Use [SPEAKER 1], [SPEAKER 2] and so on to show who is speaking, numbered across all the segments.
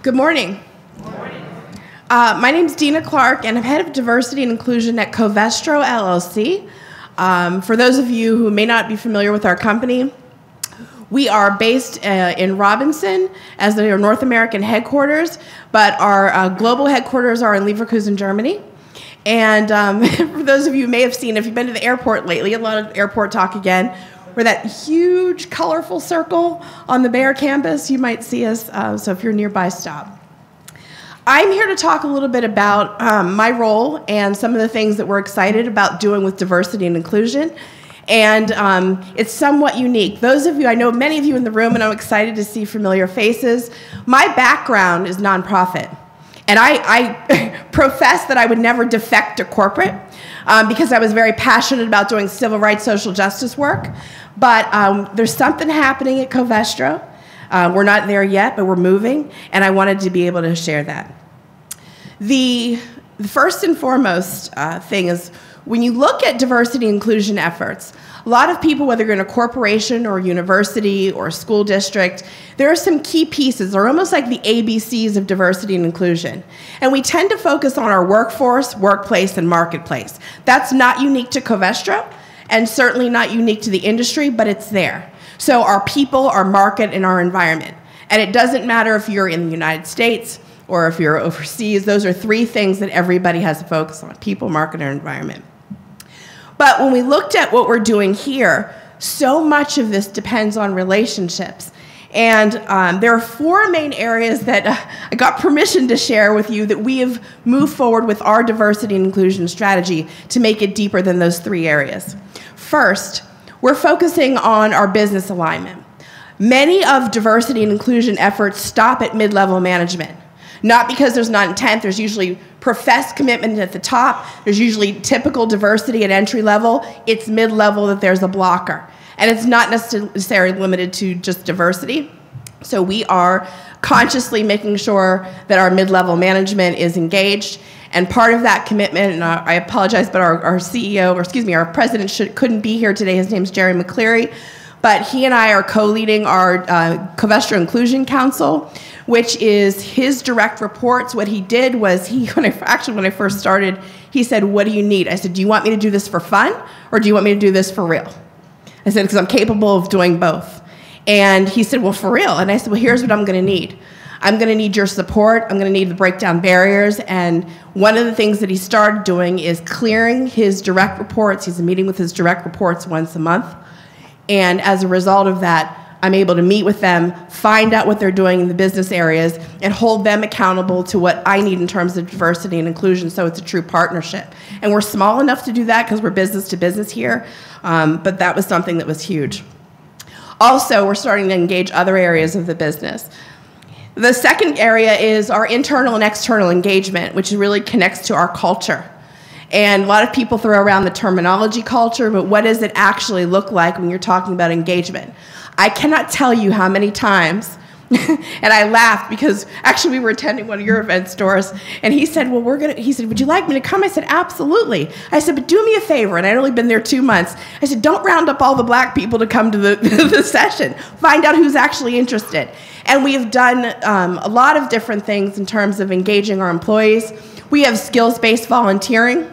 [SPEAKER 1] Good morning.
[SPEAKER 2] Good morning.
[SPEAKER 1] My name is Dina Clark, and I'm head of diversity and inclusion at Covestro LLC. For those of you who may not be familiar with our company, we are based in Robinson as our North American headquarters, but our global headquarters are in Leverkusen, Germany. And for those of you who may have seen, if you've been to the airport lately, a lot of airport talk again, we're that huge, colorful circle on the Bayer campus. You might see us, so if you're nearby, stop. I'm here to talk a little bit about my role and some of the things that we're excited about doing with diversity and inclusion. And it's somewhat unique. Those of you, I know many of you in the room, and I'm excited to see familiar faces. My background is nonprofit. And I profess that I would never defect to corporate because I was very passionate about doing civil rights, social justice work. But there's something happening at Covestro. We're not there yet, but we're moving, and I wanted to be able to share that. The first and foremost thing is when you look at diversity and inclusion efforts, a lot of people, whether you're in a corporation or a university or a school district, there are some key pieces, or almost like the ABCs of diversity and inclusion. And we tend to focus on our workforce, workplace, and marketplace. That's not unique to Covestro, and certainly not unique to the industry, but it's there. So our people, our market, and our environment. And it doesn't matter if you're in the United States or if you're overseas. Those are three things that everybody has to focus on: people, market, and environment. But when we looked at what we're doing here, so much of this depends on relationships. And there are four main areas that I got permission to share with you that we have moved forward with our diversity and inclusion strategy to make it deeper than those three areas. First, we're focusing on our business alignment. Many of diversity and inclusion efforts stop at mid-level management. Not because there's not intent, there's usually professed commitment at the top, there's usually typical diversity at entry level, it's mid-level that there's a blocker. And it's not necessarily limited to just diversity. So we are consciously making sure that our mid-level management is engaged. And part of that commitment, and I apologize, but our CEO, or excuse me, our president couldn't be here today. His name's Jerry McCleary. But he and I are co-leading our Covestro Inclusion Council, which is his direct reports. What he did was, when I first started, he said, "What do you need?" I said, "Do you want me to do this for fun, or do you want me to do this for real?" I said, "Because I'm capable of doing both." And he said, "Well, for real." And I said, "Well, here's what I'm going to need. I'm going to need your support. I'm going to need to break down barriers." And one of the things that he started doing is clearing his direct reports. He's meeting with his direct reports once a month. And as a result of that, I'm able to meet with them, find out what they're doing in the business areas, and hold them accountable to what I need in terms of diversity and inclusion, so it's a true partnership. And we're small enough to do that because we're business to business here, but that was something that was huge. Also, we're starting to engage other areas of the business. The second area is our internal and external engagement, which really connects to our culture. And a lot of people throw around the terminology culture, but what does it actually look like when you're talking about engagement? I cannot tell you how many times, and I laughed because actually we were attending one of your events, Doris, and he said, "Well, he said, would you like me to come?" I said, "Absolutely." I said, "But do me a favor," and I'd only been there 2 months. I said, "Don't round up all the black people to come to the session. Find out who's actually interested." And we have done a lot of different things in terms of engaging our employees. We have skills-based volunteering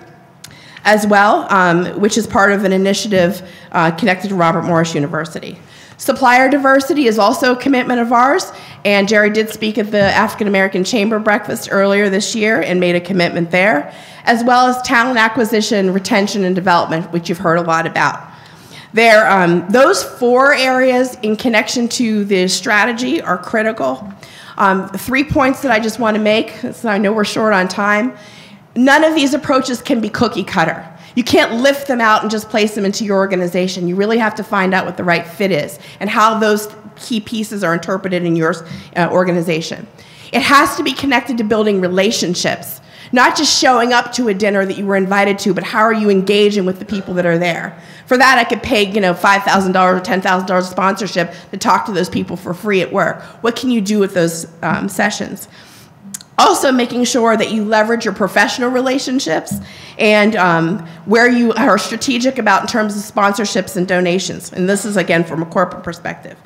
[SPEAKER 1] as well, which is part of an initiative connected to Robert Morris University. Supplier diversity is also a commitment of ours, and Jerry did speak at the African American Chamber Breakfast earlier this year and made a commitment there, as well as talent acquisition, retention, and development, which you've heard a lot about. Those four areas in connection to the strategy are critical. 3 points that I just want to make, so I know we're short on time. None of these approaches can be cookie cutter. You can't lift them out and just place them into your organization. You really have to find out what the right fit is and how those key pieces are interpreted in your organization. It has to be connected to building relationships, not just showing up to a dinner that you were invited to, but how are you engaging with the people that are there? For that, I could pay $5,000 or $10,000 sponsorship to talk to those people for free at work. What can you do with those sessions? Also, making sure that you leverage your professional relationships and where you are strategic about in terms of sponsorships and donations. And this is, again, from a corporate perspective.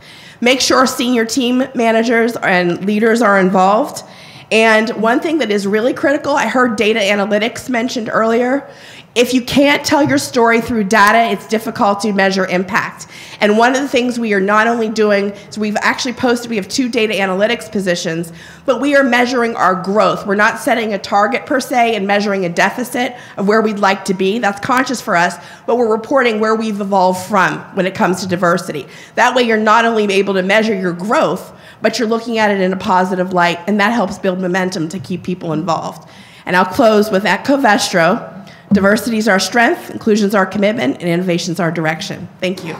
[SPEAKER 1] Make sure senior team managers and leaders are involved And one thing that is really critical, I heard data analytics mentioned earlier. If you can't tell your story through data, it's difficult to measure impact. And one of the things we are not only doing, so we've actually posted, we have 2 data analytics positions, but we are measuring our growth. We're not setting a target per se and measuring a deficit of where we'd like to be. That's conscious for us, but we're reporting where we've evolved from when it comes to diversity. That way you're not only able to measure your growth, but you're looking at it in a positive light, and that helps build momentum to keep people involved. And I'll close with, at Covestro, diversity is our strength, inclusion is our commitment, and innovation is our direction. Thank you.